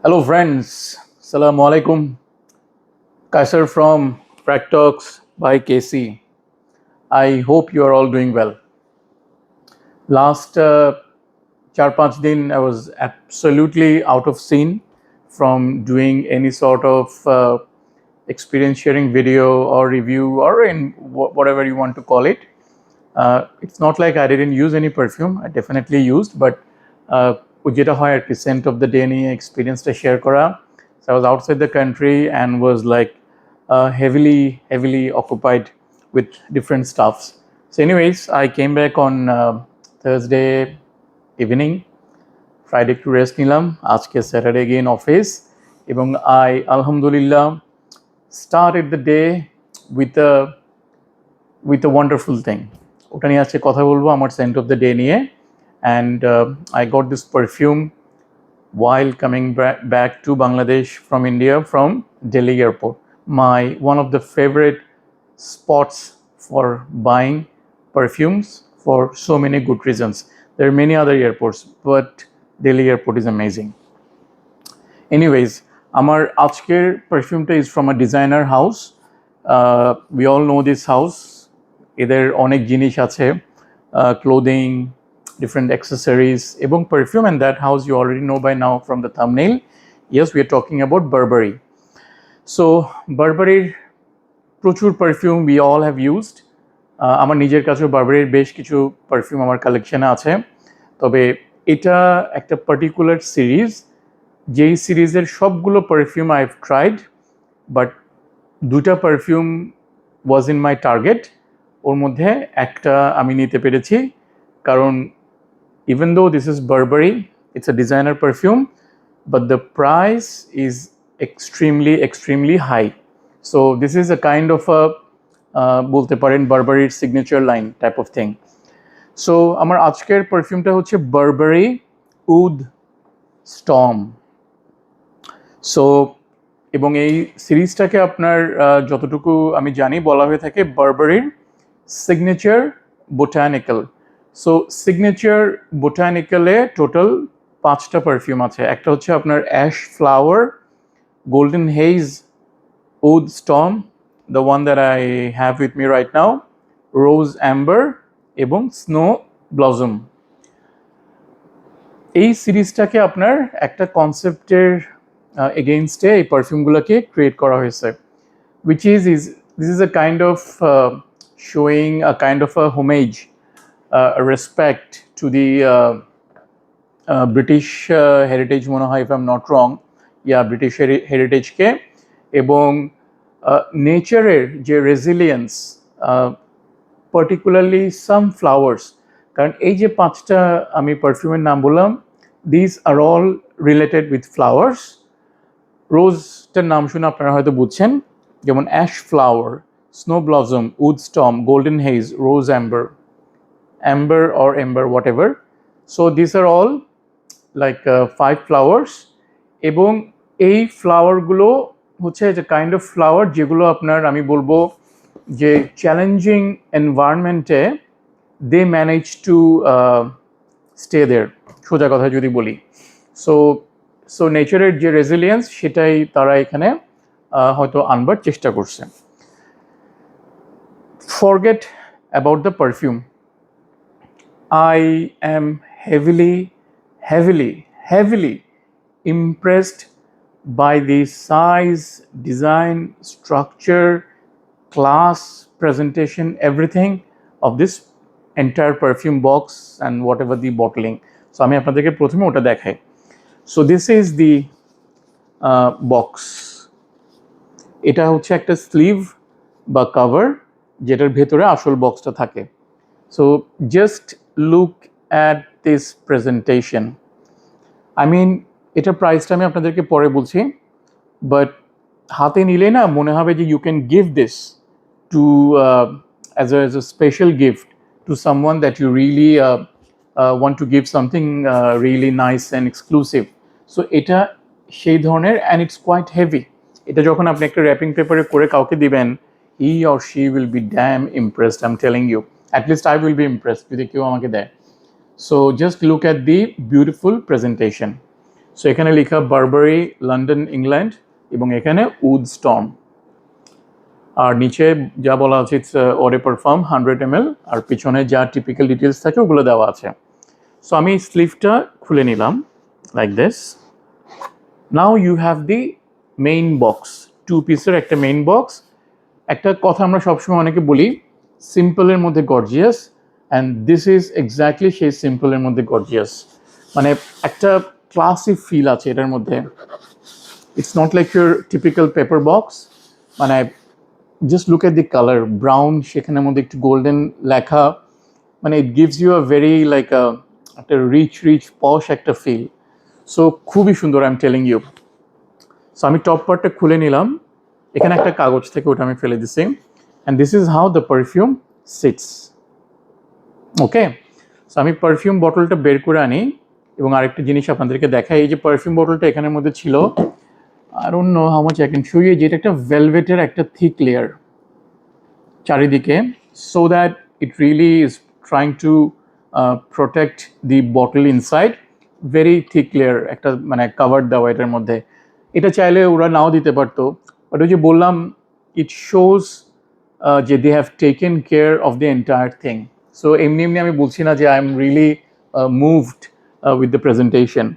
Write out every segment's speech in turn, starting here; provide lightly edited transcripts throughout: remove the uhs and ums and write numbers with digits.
Hello, friends. Assalamu alaikum. Kaiser from Prac Talks by KC. I hope you are all doing well. Last 4-5 दिन, I was absolutely out of scene from doing any sort of experience sharing video or review or in whatever you want to call it. It's not like I didn't use any perfume. I definitely used, but যেটা হয় আর কি scent of the day নিয়ে experience-টা share করা. So I was outside the country and was like heavily occupied with different stuffs. So anyways, I came back on Thursday evening. Friday একটু rest নিলাম, আজকে Saturday again office, এবং I alhamdulillah started the day with a wonderful thing. ওটা নিয়ে আজকে কথা বলবো, আমার scent of the day নিয়ে. And I got this perfume while coming back to Bangladesh from India, from Delhi airport. One of the favorite spots for buying perfumes for so many good reasons. There are many other airports, but Delhi airport is amazing. Anyways, আমার আজকের পারফিউমটা is from a designer house. We all know this house. এদের অনেক জিনিস আছে, clothing, different accessories এবং perfume, and that house you already know by now from the thumbnail. Yes, we are talking about Burberry. So Burberry প্রচুর perfume we all have used. আমার নিজের কাছেও Burberryর বেশ কিছু perfume আমার কালেকশনে আছে, তবে এটা একটা পার্টিকুলার সিরিজ, যেই সিরিজের সবগুলো perfume I've tried, but দুটা perfume was in my target. ওর মধ্যে একটা আমি নিতে পেরেছি, কারণ even though this is Burberry, it's a designer perfume, but the price is extremely high. So this is a kind of a বলতে পারেন Burberry's signature line type of thing. So আমার আজকের পারফিউমটা হচ্ছে Burberry Oud Storm. So এবং এই সিরিজটাকে আপনার যতটুকু আমি জানি বলা হয়ে থাকে Burberryর signature botanical. সো সিগনেচার বোটানিক্যালে টোটাল 5টা পারফিউম আছে। একটা হচ্ছে আপনার ash flower, golden hedge, wood storm, the one that I have with me right now, rose amber এবং স্নো ব্লজম। এই সিরিজটাকে আপনার একটা কনসেপ্টের এগেইনস্টে এই পারফিউমগুলোকে ক্রিয়েট করা হয়েছে, which is this is a kind of showing a kind of a homage, a respect to the British heritage মনে হয়, if I'm not wrong, British heritage কে, এবং নেচারের যে রেজিলিয়েন্স, particularly some flowers, কারণ এই যে 5টা আমি পারফিউমের নাম বললাম, these are all related with flowers. রোজটার নাম শুনে আপনারা হয়তো বুঝছেন, যেমন ash flower, snow blossom, wood storm, golden hedge, rose amber or ember, whatever. So these are all like 5 flowers, এবং এই ফ্লাওয়ারগুলো হচ্ছে যে কাইন্ড অফ ফ্লাওয়ার যেগুলো আপনার আমি বলবো যে চ্যালেঞ্জিং এনভায়রনমেন্টে they manage to stay there, সোজা কথা যদি বলি। সো নেচারের যে রেজিলিয়েন্স সেটাই তারা এখানে হয়তো আনবার চেষ্টা করছে। Forget about the perfume, I am heavily impressed by the size, design, structure, class, presentation, everything of this entire perfume box and whatever the bottling. So আমি আপনাদেরকে প্রথমে ওটা দেখাই। So this is the box. এটা হচ্ছে একটা sleeve বা cover, যেটার ভেতরে আসল বক্সটা থাকে। So just look at this presentation. I mean, এটা প্রাইসটা আমি আপনাদেরকে পরে বলছি, বাট হাতে নিলে না মনে হবে যে you can give this to as a special gift to someone that you really want to give something really nice and exclusive. So এটা সেই ধরনের, and it's quite heavy. এটা যখন আপনি একটা র্যাপিং পেপারে করে কাউকে দিবেন, he or she will be damn impressed, I'm telling you. At least I will be impressed যদি কেউ আমাকে দেয়। So just look at the beautiful presentation. So এখানে লেখা বারবারি লন্ডন ইংল্যান্ড এবং এখানে উড স্টর্ম, আর নিচে যা বলা আছে ইটস অরে পারফর্ম 100 ml, আর পিছনে যা টিপিক্যাল ডিটেলস থাকে ওগুলো দেওয়া আছে। সো আমি স্লিভটা খুলে নিলাম like this. Now you have the main box, 2 পিসের একটা মেইন বক্স। একটা কথা আমরা সবসময় অনেকে বলি, সিম্পলের মধ্যে gorgeous, and this is exactly সেই সিম্পলের মধ্যে গর্জিয়াস। মানে একটা ক্লাসি ফিল আছে এটার মধ্যে। It's not like your typical paper box, মানে just look at the colour, brown, সেখানের মধ্যে একটু গোল্ডেন লেখা, মানে it gives you a very like একটা রিচ পশ একটা ফিল। সো খুবই সুন্দর, I am telling you. So আমি টপ পার্টটা খুলে নিলাম, এখানে একটা কাগজ থেকে ওটা আমি ফেলে দিছি, and this is how the perfume sits. Okay, so আমি পারফিউম বটলটা বের করে আনি এবং আরেকটা জিনিস আপনাদেরকে দেখাই। এই যে পারফিউম বটলটা এখানের মধ্যে ছিল, I don't know how much I can show you, যেটা একটা ভেলভেটের একটা থিক লেয়ার চারিদিকে, so that it really is trying to protect the bottle inside. Very thick layer একটা মানে কাভার দেওয়া এটার মধ্যে। এটা চাইলে ওরা নাও দিতে পারতো, বাট ওই যে বললাম, ইট শোজ যে they have taken care of the entire thing. So এমনি এমনি আমি বলছি না যে I am really moved with the presentation.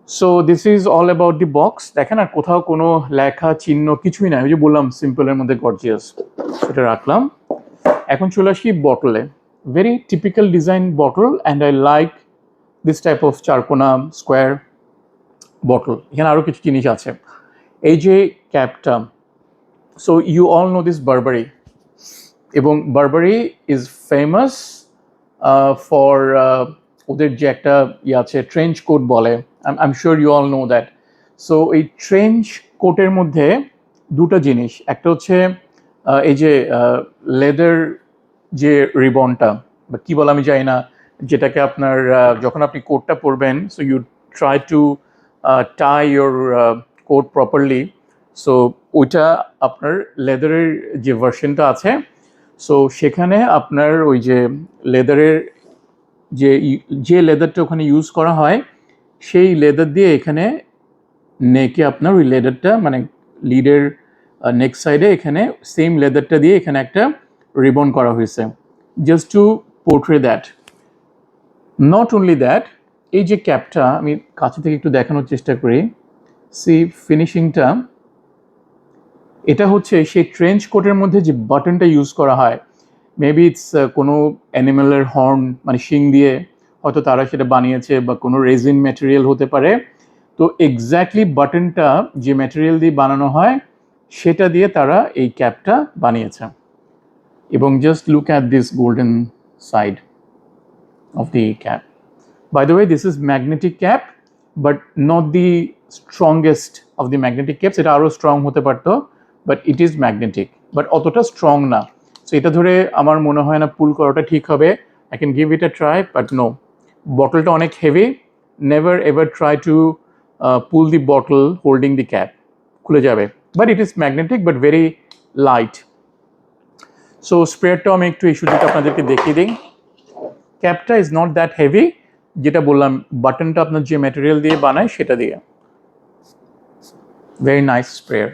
So this is all about the box. দেখেন আর কোথাও কোনো লেখা চিহ্ন কিছুই নাই, ওই যে বললাম সিম্পলের মধ্যে গর্জিয়াস। সেটা রাখলাম। এখন চলে আসি বটলে। Very typical design bottle, and I like this type of চারকোনা স্কোয়ার বটল। এখানে আরও কিছু জিনিস আছে। এই যে ক্যাপটা, so you all know this Burberry, এবং বারবারি ইজ ফেমাস ফর ওদের যে একটা আছে ট্রেঞ্চ কোট বলে, I am sure you all know that. So এই ট্রেঞ্চ কোটের মধ্যে দুটো জিনিস, একটা হচ্ছে এই যে লেদার যে রিবনটা বা কী বলে আমি জানি না, যেটাকে আপনার যখন আপনি কোটটা পরবেন, so you try to tie your coat properly. So ওইটা আপনার লেদারের যে ভার্সনটা আছে, সো সেখানে আপনার ওই যে লেদারের যে লেদারটা ওখানে ইউজ করা হয়, সেই লেদার দিয়ে এখানে নেকে আপনার ওই লেদারটা মানে লিডের নেক সাইডে এখানে সেম লেদারটা দিয়ে এখানে একটা রিবন করা হয়েছে, just to portray that. Not only that, এই যে ক্যাপটা আমি কাছে থেকে একটু দেখানোর চেষ্টা করি, সি ফিনিশিংটা, এটা হচ্ছে সেই ট্রেঞ্চ কোটের মধ্যে যে বাটনটা ইউজ করা হয়, মেবি ইটস কোনো অ্যানিম্যালের হর্ন মানে শিং দিয়ে হয়তো তারা সেটা বানিয়েছে, বা কোনো রেজিন ম্যাটেরিয়াল হতে পারে। তো এক্স্যাক্টলি বাটনটা যে ম্যাটেরিয়াল দিয়ে বানানো হয় সেটা দিয়ে তারা এই ক্যাপটা বানিয়েছে। এবং just look at this golden side of the cap. By the way, this is magnetic cap, but not the strongest of the magnetic caps. এটা আরও স্ট্রং হতে পারতো, but it is magnetic, but অতটা স্ট্রং না। So এটা ধরে আমার মনে হয় না পুল করাটা ঠিক হবে। I can give it a try, but no, বটলটা অনেক heavy. Never ever try to pull the bottle holding the cap, খুলে যাবে। But it is magnetic, but very light. So স্প্রেয়ারটাও আমি একটু এই সুযোগটা আপনাদেরকে দেখিয়ে দিই। ক্যাপটা ইজ নট দ্যাট হেভি, যেটা বললাম বাটনটা আপনার যে ম্যাটেরিয়াল দিয়ে বানায় সেটা দিয়ে। Very nice sprayer.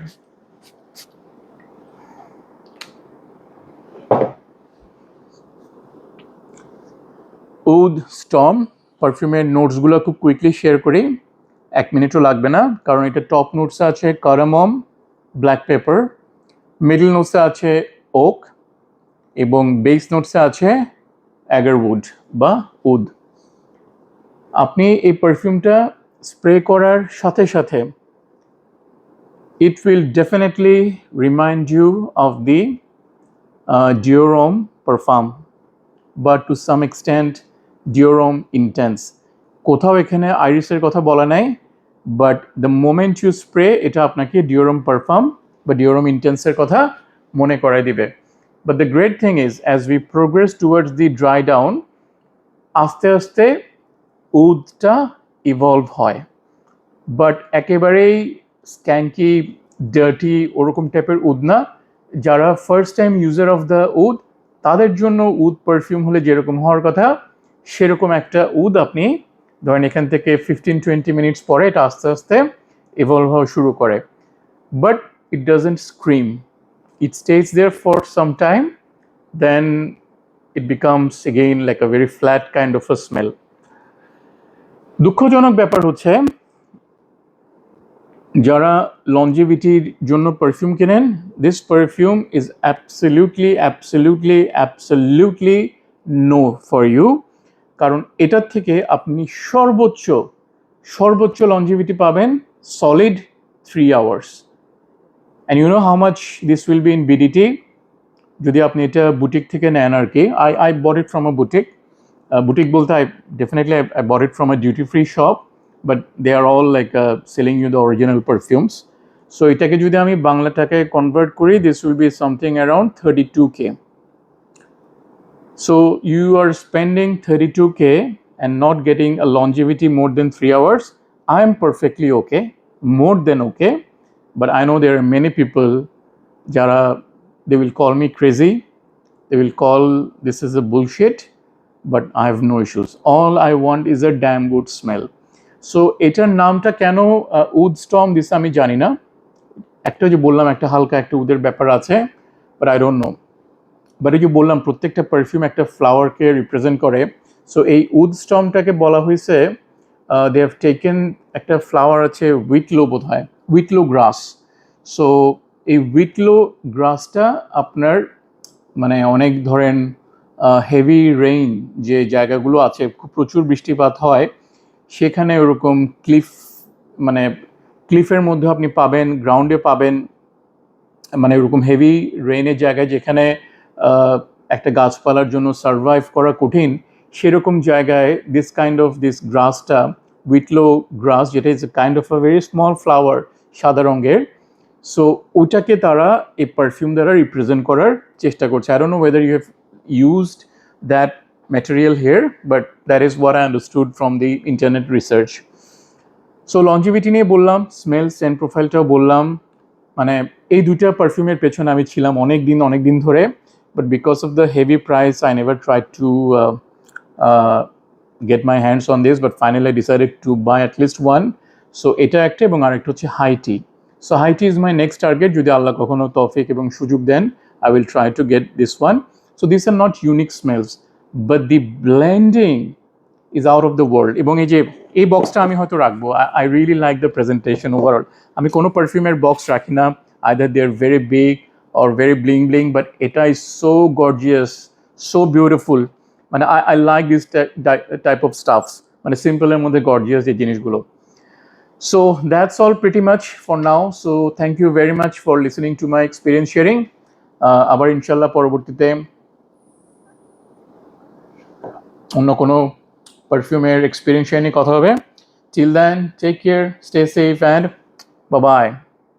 Wood storm পারফিউমের নোটসগুলো খুব কুইকলি শেয়ার করি, 1 মিনিটও লাগবে না, কারণ এটা টপ নোটসে আছে কার্ডামম, ব্ল্যাক পেপার, মিডল নোটসে আছে ওক, এবং বেস নোটসে আছে অ্যাগারউড বা উড। আপনি এই পারফিউমটা স্প্রে করার সাথে সাথে it will definitely remind you of the Dior perfume, but to some extent Dior Intense. কোথাও এখানে আইরিসের কথা বলা নাই, but the moment you spray এটা আপনাকে Dior পারফিউম বা Dior ইন্টেন্সের কথা মনে করাই দিবে। But the great thing is, as we progress towards the dry down, আস্তে আস্তে উডটা ইভলভ হয়, বাট একেবারেই স্ক্যাঙ্কি ডার্টি ওরকম টাইপের উড না। যারা first time user of the wood, তাদের জন্য উড পারফিউম হলে যেরকম হওয়ার কথা সেরকম একটা উড আপনি ধরেন এখান থেকে 15-20 মিনিটস পরে এটা আস্তে আস্তে ইভলভ হওয়া শুরু করে, but it doesn't scream, it stays there for some time, then it becomes again like a very flat kind of a smell. দুঃখজনক ব্যাপার হচ্ছে যারা লঞ্জিভিটির জন্য পারফিউম কেনেন, this perfume is absolutely no for you, কারণ এটার থেকে আপনি সর্বোচ্চ লঞ্জিভিটি পাবেন solid 3 hours, and you know how much this will be in BDT যদি আপনি এটা বুটিক থেকে নেন আর কি। I bought it from a boutique. Boutique বলতে I bought it from a duty free shop, but they are all like selling you the original perfumes. So এটাকে যদি আমি বাংলা টাকায় কনভার্ট করি, this will be something around 32K. So you are spending 32K and not getting a longevity more than 3 hours. I am perfectly okay, more than okay, but I know there are many people jara they will call me crazy, they will call this is a bullshit, but I have no issues. All I want is a damn good smell. So এটার নামটা কেন would Sturm দিছে আমি জানি না, একটা যে বললাম একটা হালকা একটা উদের ব্যাপার আছে, but I don't no. But এই যে বললাম প্রত্যেকটা পারফিউম একটা ফ্লাওয়ারকে রিপ্রেজেন্ট করে, সো এই উড স্টর্মটাকে বলা হয়েছে দে হ্যাভ টেকেন একটা ফ্লাওয়ার আছে উইটলো বোধ হয়, উইটলো গ্রাস। সো এই উইটলো গ্রাসটা আপনার মানে অনেক ধরেন হেভি রেইন যে জায়গাগুলো আছে, খুব প্রচুর বৃষ্টিপাত হয়, সেখানে ওরকম মানে ক্লিফের মধ্যে আপনি পাবেন, গ্রাউন্ডে পাবেন, মানে ওরকম হেভি রেইনের জায়গায় যেখানে একটা গাছপালার জন্য সার্ভাইভ করা কঠিন, সেরকম জায়গায় দিস গ্রাসটা উইটলো গ্রাস, যেটা is kind of a very small flower, সাদা রঙের। সো ওটাকে তারা এই পারফিউম দ্বারা রিপ্রেজেন্ট করার চেষ্টা করছে। I don't know whether you have used that material here, but that is what I understood from the internet research. So longevity নিয়ে বললাম, স্মেল সেন্ট প্রোফাইলটাও বললাম, মানে এই দুইটা পারফিউমের পেছনে আমি ছিলাম অনেক দিন ধরে, but because of the heavy price I never tried to get my hands on this, but finally I decided to buy at least one. So এটা একটা, এবং আরেকটা হচ্ছে high tea. So high tea is my next target, যদি আল্লাহ কখনো তৌফিক এবং সুযোগ দেন, I will try to get this one. So these are not unique smells, but the blending is out of the world. এবং এই যে এই বক্সটা আমি হয়তো রাখবো, I really like the presentation overall. আমি কোনো পারফিউমের বক্স রাখি না, either they are very big or very bling, but এটা is so gorgeous, so beautiful. মানে I like this type of stuffs, মানে সিম্পলের মধ্যে গর্জিয়াস এই জিনিসগুলো। So that's all pretty much for now. So thank you very much for listening to my experience sharing. আবার ইনশাল্লাহ পরবর্তীতে অন্য কোনো পারফিউমের এক্সপিরিয়েন্স নিয়ে কথা হবে। Till then, take care, stay safe, and bye bye.